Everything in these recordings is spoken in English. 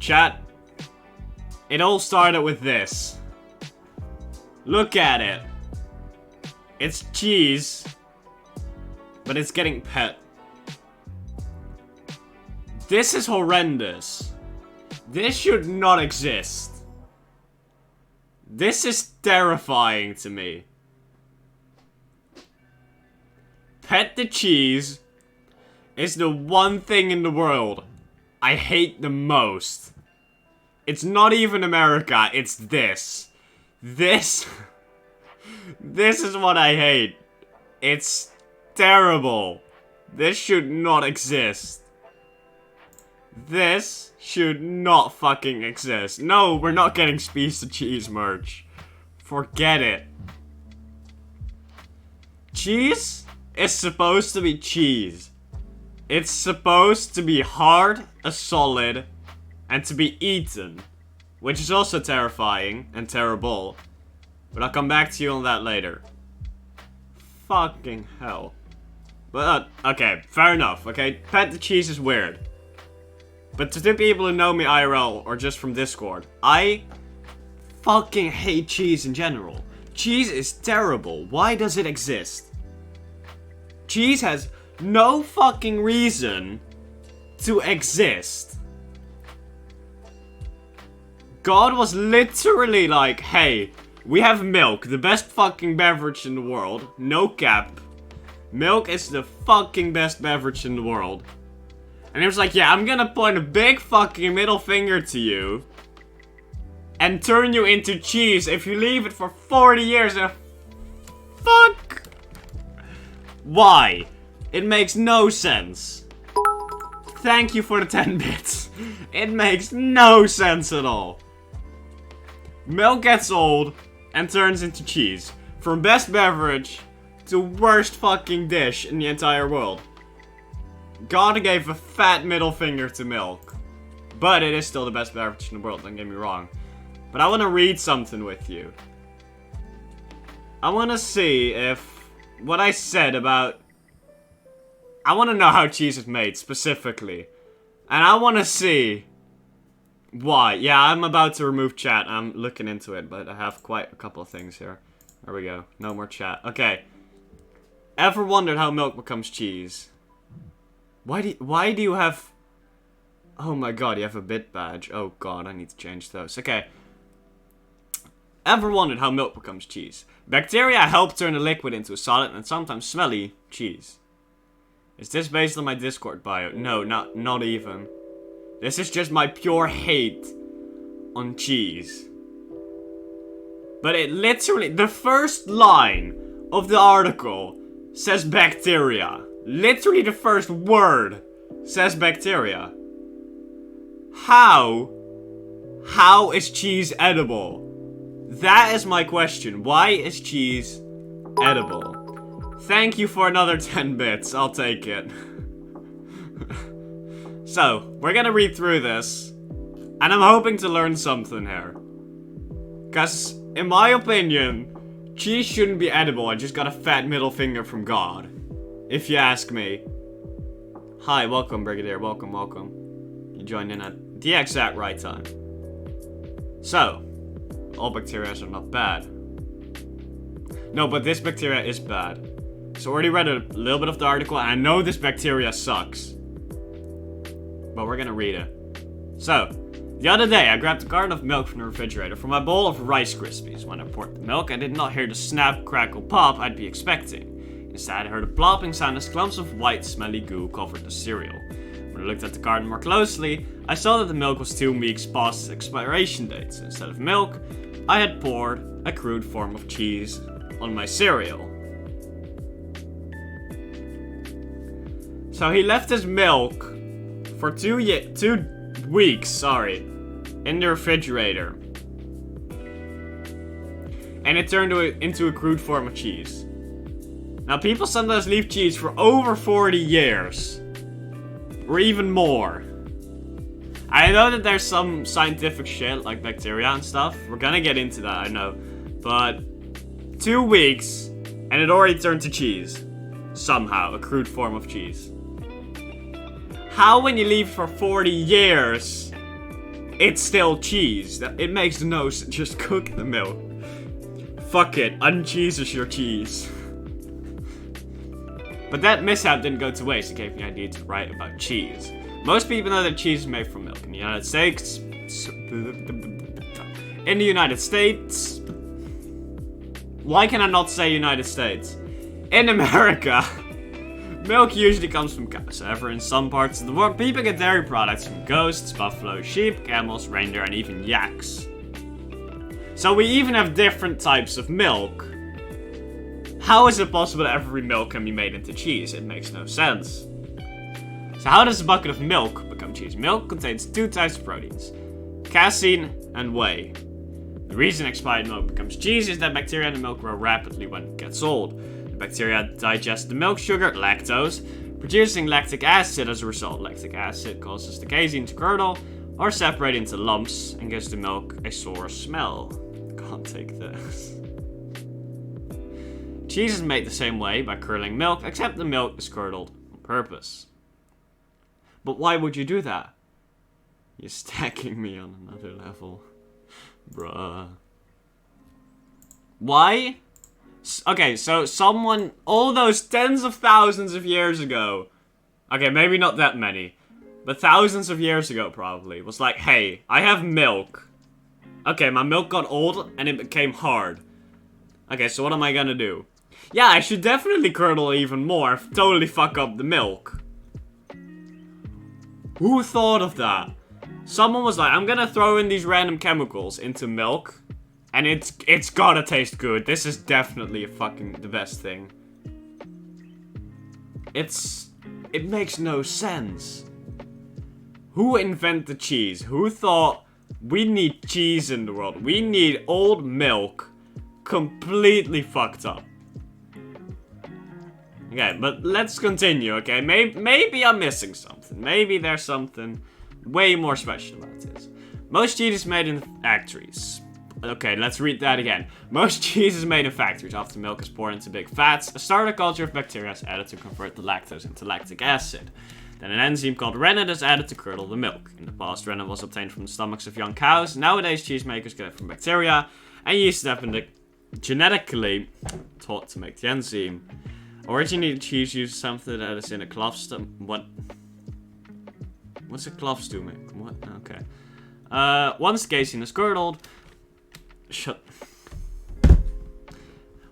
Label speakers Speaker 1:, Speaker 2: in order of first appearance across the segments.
Speaker 1: Chat, it all started with this. Look at it. It's cheese, but it's getting pet. This is horrendous. This should not exist. This is terrifying to me. Pet the cheese is the one thing in the world I hate the most. It's not even America, it's this. This is what I hate. It's terrible. This should not exist. This should not fucking exist. No, we're not getting Speeste cheese merch. Forget it. Cheese is supposed to be cheese. It's supposed to be hard, solid, and to be eaten. Which is also terrifying and terrible. But I'll come back to you on that later. Fucking hell. But, okay, fair enough, okay? Pet the cheese is weird. But to the people who know me IRL, or just from Discord, I fucking hate cheese in general. Cheese is terrible. Why does it exist? Cheese has no fucking reason to exist. God was literally like, hey, we have milk, the best fucking beverage in the world. No cap. Milk is the fucking best beverage in the world. And he was like, yeah, I'm gonna point a big fucking middle finger to you and turn you into cheese if you leave it for 40 years and fuck. Why? It makes no sense. Thank you for the 10 bits. It makes no sense at all. Milk gets old and turns into cheese. From best beverage to worst fucking dish in the entire world. God gave a fat middle finger to milk. But it is still the best beverage in the world, don't get me wrong. But I want to read something with you. I want to see if what I said about... I want to know how cheese is made, specifically. And I want to see... why. Yeah, I'm about to remove chat. I'm looking into it, but I have quite a couple of things here. There we go. No more chat. Okay. Ever wondered how milk becomes cheese? Why do you have... oh my god, you have a bit badge. Oh god, I need to change those. Okay. Ever wondered how milk becomes cheese? Bacteria help turn a liquid into a solid and sometimes smelly cheese. Is this based on my Discord bio? No, not even. This is just my pure hate on cheese. But it literally... the first line of the article says bacteria. Literally the first word says bacteria. How is cheese edible? That is my question. Why is cheese edible? Thank you for another 10 bits. I'll take it. So, we're gonna read through this. And I'm hoping to learn something here. Because, in my opinion, cheese shouldn't be edible. I just got a fat middle finger from God. If you ask me. Hi, welcome, Brigadier. Welcome. You joined in at the exact right time. So, all bacteria are not bad. No, but this bacteria is bad. So I already read a little bit of the article, and I know this bacteria sucks. But we're gonna read it. So, the other day, I grabbed a carton of milk from the refrigerator for my bowl of Rice Krispies. When I poured the milk, I did not hear the snap, crackle, pop I'd be expecting. Instead, I heard a plopping sound as clumps of white, smelly goo covered the cereal. When I looked at the carton more closely, I saw that the milk was 2 weeks past its expiration date. So instead of milk, I had poured a crude form of cheese on my cereal. So he left his milk for 2 weeks, in the refrigerator. And it turned into a crude form of cheese. Now, people sometimes leave cheese for over 40 years. Or even more. I know that there's some scientific shit, like bacteria and stuff. We're gonna get into that, I know. But 2 weeks, and it already turned to cheese. Somehow, a crude form of cheese. How, when you leave for 40 years, it's still cheese. It makes no sense. Just cook the milk. Fuck it, uncheeses your cheese. But that mishap didn't go to waste. It gave me an idea to write about cheese. Most people know that cheese is made from milk. In the United States... Why can I not say United States? In America, milk usually comes from cows. However, in some parts of the world, people get dairy products from goats, buffalo, sheep, camels, reindeer, and even yaks. So we even have different types of milk. How is it possible that every milk can be made into cheese? It makes no sense. So how does a bucket of milk become cheese? Milk contains two types of proteins, casein and whey. The reason expired milk becomes cheese is that bacteria in the milk grow rapidly when it gets old. The bacteria digest the milk sugar, lactose, producing lactic acid as a result. Lactic acid causes the casein to curdle or separate into lumps and gives the milk a sour smell. Can't take this. Cheese is made the same way, by curdling milk, except the milk is curdled on purpose. But why would you do that? You're stacking me on another level. Bruh. Why? Okay, so someone, all those tens of thousands of years ago, okay, maybe not that many, but thousands of years ago probably, was like, hey, I have milk. Okay, my milk got old and it became hard. Okay, so what am I gonna do? Yeah, I should definitely curdle even more, totally fuck up the milk. Who thought of that? Someone was like, I'm gonna throw in these random chemicals into milk, and it's gotta taste good. This is definitely the best thing. It makes no sense. Who invented cheese? Who thought we need cheese in the world? We need old milk completely fucked up. Okay, but let's continue, okay? Maybe I'm missing something. Maybe there's something way more special about this. Most cheese is made in factories. Okay, let's read that again. Most cheese is made in factories. After milk is poured into big vats, a starter culture of bacteria is added to convert the lactose into lactic acid. Then an enzyme called rennet is added to curdle the milk. In the past, rennet was obtained from the stomachs of young cows. Nowadays, cheesemakers get it from bacteria, and yeast have been genetically taught to make the enzyme. Originally, cheese uses something that is in a cloth stomach. What? What's a cloth stomach? What? Okay. Once the casein is curdled...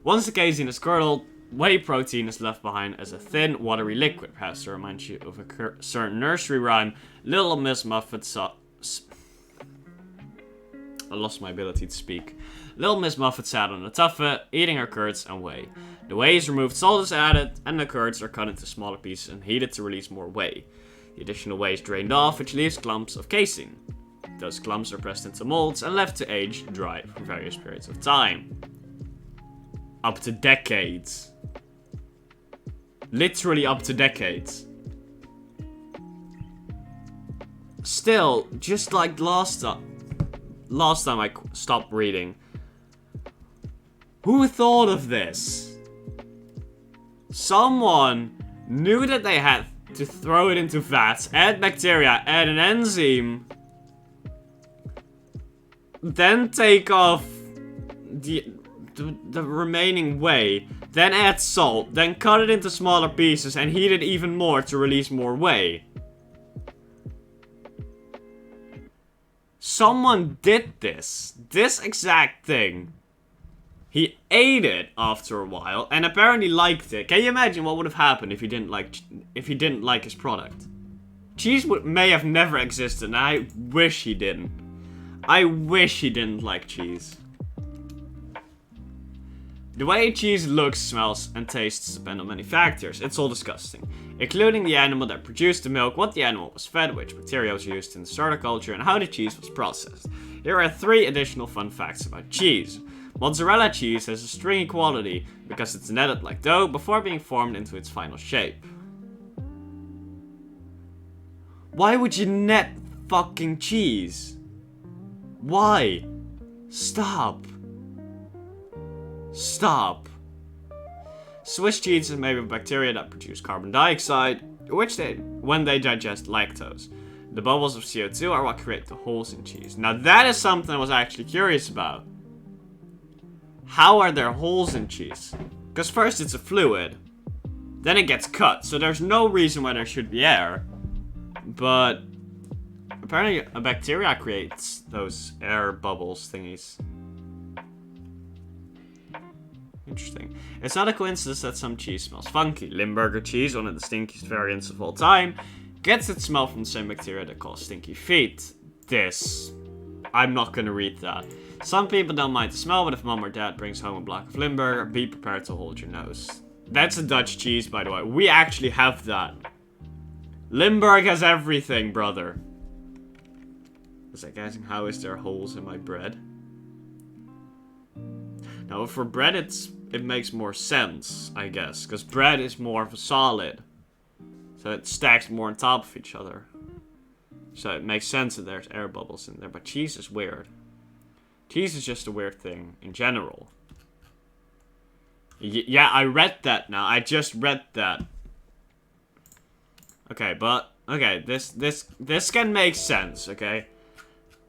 Speaker 1: Once the casein is curdled, whey protein is left behind as a thin, watery liquid. Perhaps to remind you of a certain nursery rhyme. Little Miss Muffet saw... I lost my ability to speak. Little Miss Muffet sat on a tuffet, eating her curds and whey. The whey is removed, salt is added, and the curds are cut into smaller pieces and heated to release more whey. The additional whey is drained off, which leaves clumps of casein. Those clumps are pressed into molds and left to age dry for various periods of time. Up to decades. Literally up to decades. Still, just like last time I stopped reading. Who thought of this? Someone knew that they had to throw it into vats, add bacteria, add an enzyme, then take off the remaining whey, then add salt, then cut it into smaller pieces and heat it even more to release more whey. Someone did this exact thing. He ate it after a while and apparently liked it. Can you imagine what would have happened if he didn't like his product? Cheese may have never existed, and I wish he didn't. I wish he didn't like cheese. The way cheese looks, smells, and tastes depend on many factors. It's all disgusting, including the animal that produced the milk, what the animal was fed, which bacteria was used in the starter culture, and how the cheese was processed. Here are 3 additional fun facts about cheese. Mozzarella cheese has a stringy quality because it's netted like dough before being formed into its final shape. Why would you net fucking cheese? Why? Stop. Stop. Swiss cheese is made of bacteria that produce carbon dioxide, when they digest lactose. The bubbles of CO2 are what create the holes in cheese. Now that is something I was actually curious about. How are there holes in cheese? Because first it's a fluid, then it gets cut, so there's no reason why there should be air. But apparently a bacteria creates those air bubbles thingies. Interesting. It's not a coincidence that some cheese smells funky. Limburger cheese, one of the stinkiest variants of all time, gets its smell from the same bacteria that cause stinky feet. I'm not gonna read that. Some people don't mind the smell, but if mom or dad brings home a block of Limburger, be prepared to hold your nose. That's a Dutch cheese, by the way. We actually have that. Limburg has everything, brother. Was I guessing how is there holes in my bread? Now, for bread, it makes more sense, I guess, because bread is more of a solid, so it stacks more on top of each other. So it makes sense that there's air bubbles in there, but cheese is weird. Cheese is just a weird thing in general. Yeah, I read that now. I just read that. Okay, but okay, this can make sense, okay?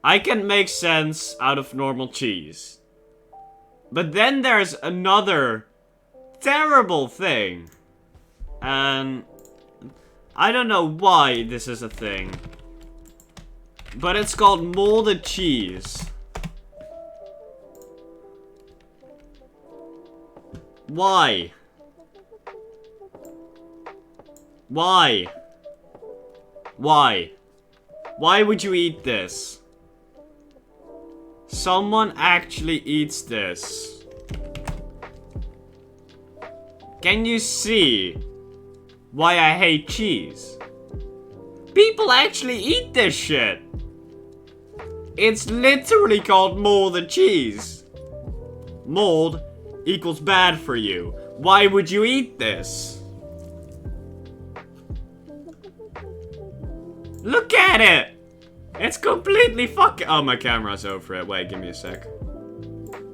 Speaker 1: I can make sense out of normal cheese. But then there's another terrible thing. And I don't know why this is a thing. But it's called molded cheese. Why? Why? Why? Why would you eat this? Someone actually eats this. Can you see why I hate cheese? People actually eat this shit. It's literally called molded cheese. Mold equals bad for you. Why would you eat this? Look at it! It's completely fucking... Oh, my camera's over it. Wait, give me a sec.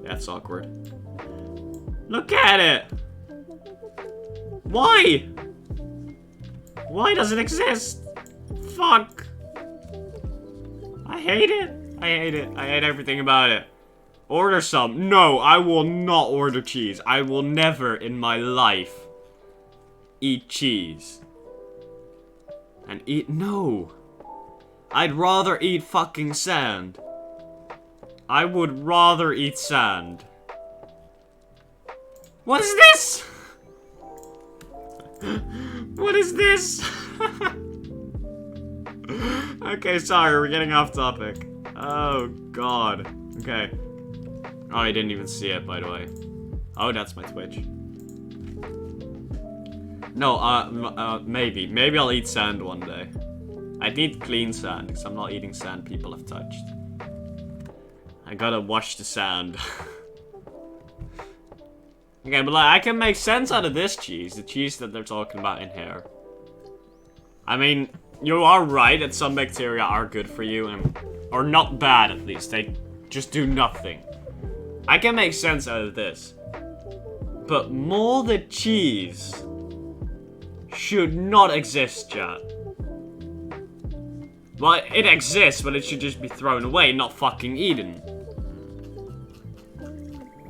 Speaker 1: That's awkward. Look at it! Why? Why does it exist? Fuck. I hate it. I hate it. I hate everything about it. Order some. No, I will not order cheese. I will never in my life eat cheese. And eat... No. I'd rather eat fucking sand. I would rather eat sand. What is this? What is this? Okay, sorry, we're getting off topic. Oh, God. Okay. Oh, I didn't even see it, by the way. Oh, that's my Twitch. No, maybe. Maybe I'll eat sand one day. I need clean sand, because I'm not eating sand people have touched. I gotta wash the sand. Okay, but like, I can make sense out of this cheese. The cheese that they're talking about in here. I mean, you are right that some bacteria are good for you, and or not bad at least. They just do nothing. I can make sense out of this. But molded cheese should not exist, chat. Well, it exists, but it should just be thrown away, not fucking eaten.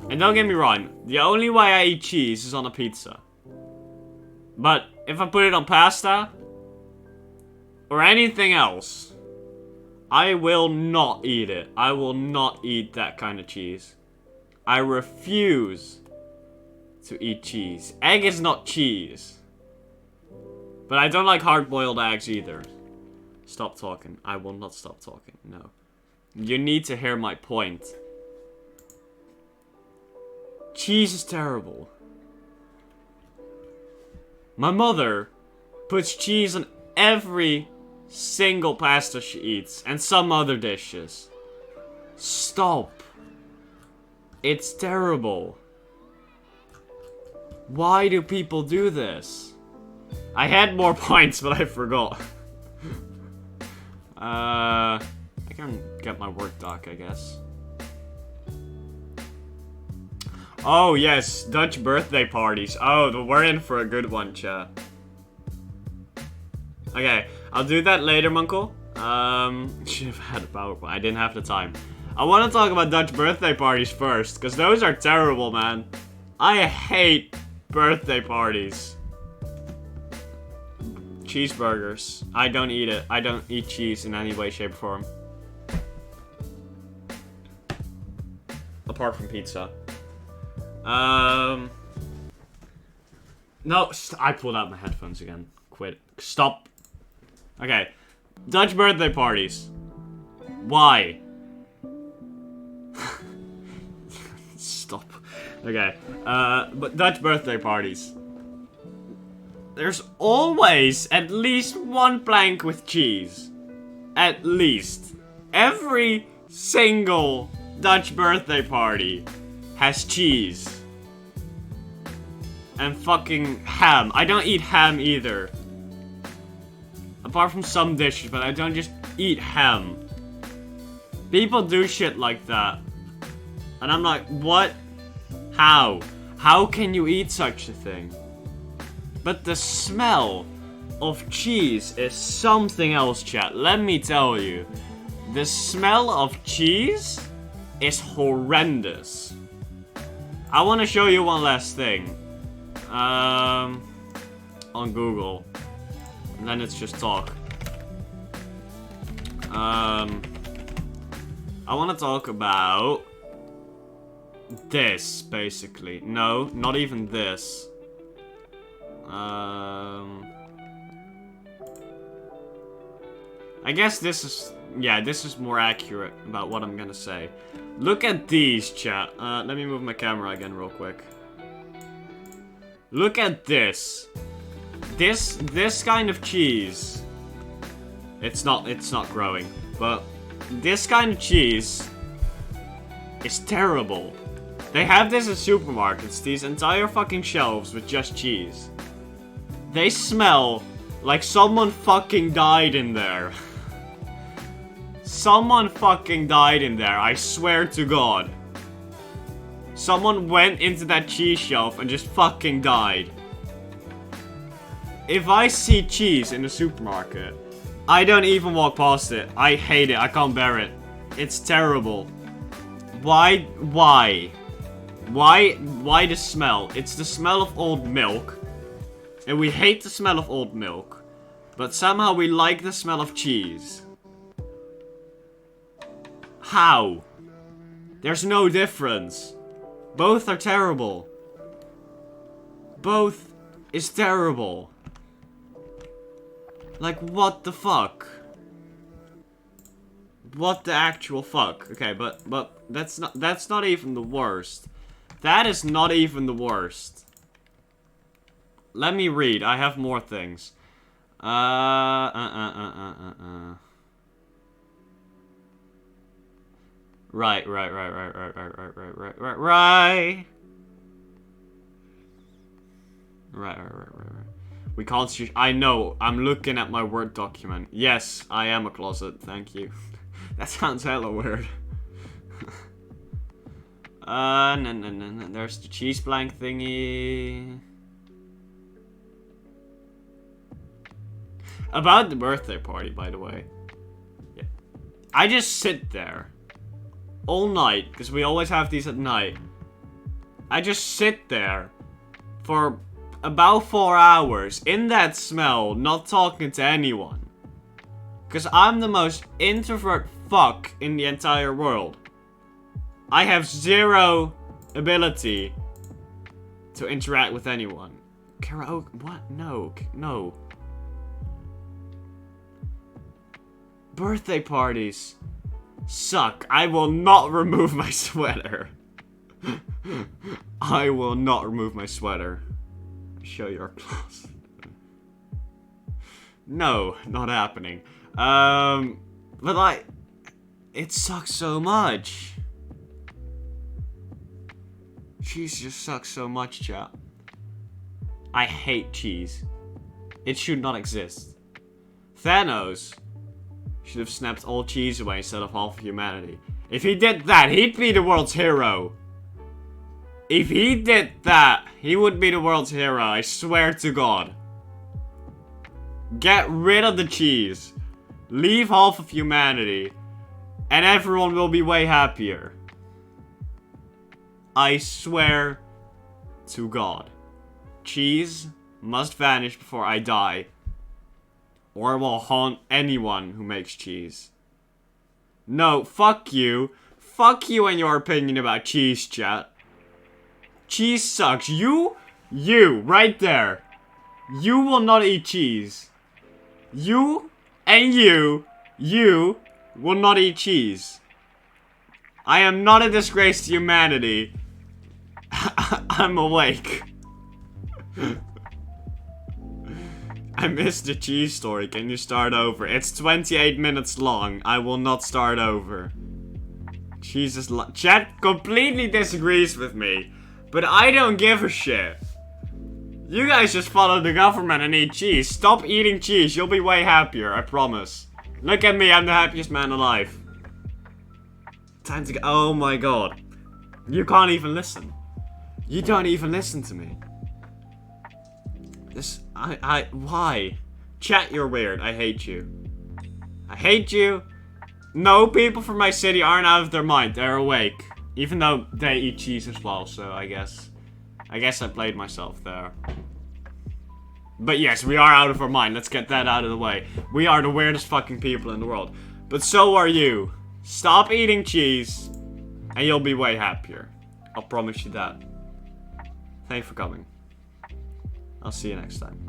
Speaker 1: And don't get me wrong, the only way I eat cheese is on a pizza. But if I put it on pasta, or anything else, I will not eat it. I will not eat that kind of cheese. I refuse to eat cheese. Egg is not cheese. But I don't like hard-boiled eggs either. Stop talking. I will not stop talking. No. You need to hear my point. Cheese is terrible. My mother puts cheese on every single pasta she eats. And some other dishes. Stop. It's terrible. Why do people do this? I had more points, but I forgot. I can get my work doc, I guess. Oh, yes. Dutch birthday parties. Oh, we're in for a good one, chat. Okay, I'll do that later, Munkle. Should have had a PowerPoint. I didn't have the time. I want to talk about Dutch birthday parties first, because those are terrible, man. I hate birthday parties. Cheeseburgers. I don't eat it. I don't eat cheese in any way, shape, or form. Apart from pizza. No, I pulled out my headphones again. Quit. Stop. Okay. Dutch birthday parties. Why? Stop. Okay. But Dutch birthday parties. There's always at least one plank with cheese. At least. Every single Dutch birthday party has cheese. And fucking ham. I don't eat ham either. Apart from some dishes, but I don't just eat ham. People do shit like that. And I'm like, what? How? How can you eat such a thing? But the smell of cheese is something else, chat. Let me tell you. The smell of cheese is horrendous. I want to show you one last thing. On Google. And then it's just talk. I want to talk about this, basically. No, not even this. I guess this is... Yeah, this is more accurate about what I'm gonna say. Look at these, chat. Let me move my camera again real quick. Look at this. This kind of cheese. It's not growing. But this kind of cheese is terrible. They have this in supermarkets, these entire fucking shelves with just cheese. They smell like someone fucking died in there. Someone fucking died in there, I swear to God. Someone went into that cheese shelf and just fucking died. If I see cheese in the supermarket, I don't even walk past it. I hate it, I can't bear it. It's terrible. Why the smell? It's the smell of old milk. And we hate the smell of old milk. But somehow we like the smell of cheese. How? There's no difference. Both are terrible. Both is terrible. Like, what the fuck? What the actual fuck? Okay, but that's not even the worst. That is not even the worst. Let me read. I have more things. Right. We can't see. I know. I'm looking at my Word document. Yes, I am a closet. Thank you. That sounds hella weird. No. There's the cheese blank thingy. About the birthday party, by the way. Yeah. I just sit there all night, because we always have these at night. I just sit there for about 4 hours in that smell, not talking to anyone. Because I'm the most introvert fuck in the entire world. I have zero ability to interact with anyone. Karaoke? What? No. No. Birthday parties suck. I will not remove my sweater. I will not remove my sweater. Show your closet. No, not happening. But like, it sucks so much. Cheese just sucks so much, chat. I hate cheese. It should not exist. Thanos should have snapped all cheese away instead of half of humanity. If he did that, he'd be the world's hero. If he did that, he would be the world's hero, I swear to God. Get rid of the cheese. Leave half of humanity. And everyone will be way happier. I swear to God. Cheese must vanish before I die. Or it will haunt anyone who makes cheese. No, fuck you. Fuck you and your opinion about cheese, chat. Cheese sucks. You, right there. You will not eat cheese. You and you will not eat cheese. I am not a disgrace to humanity. I'm awake. I missed the cheese story. Can you start over? It's 28 minutes long. I will not start over. Jesus, chat completely disagrees with me. But I don't give a shit. You guys just follow the government and eat cheese. Stop eating cheese. You'll be way happier. I promise. Look at me. I'm the happiest man alive. Time to go. Oh my god. You can't even listen. You don't even listen to me. Why? Chat, you're weird. I hate you. I hate you. No, people from my city aren't out of their mind. They're awake. Even though they eat cheese as well, so I guess I played myself there. But yes, we are out of our mind. Let's get that out of the way. We are the weirdest fucking people in the world. But so are you. Stop eating cheese, and you'll be way happier. I'll promise you that. Thanks for coming. I'll see you next time.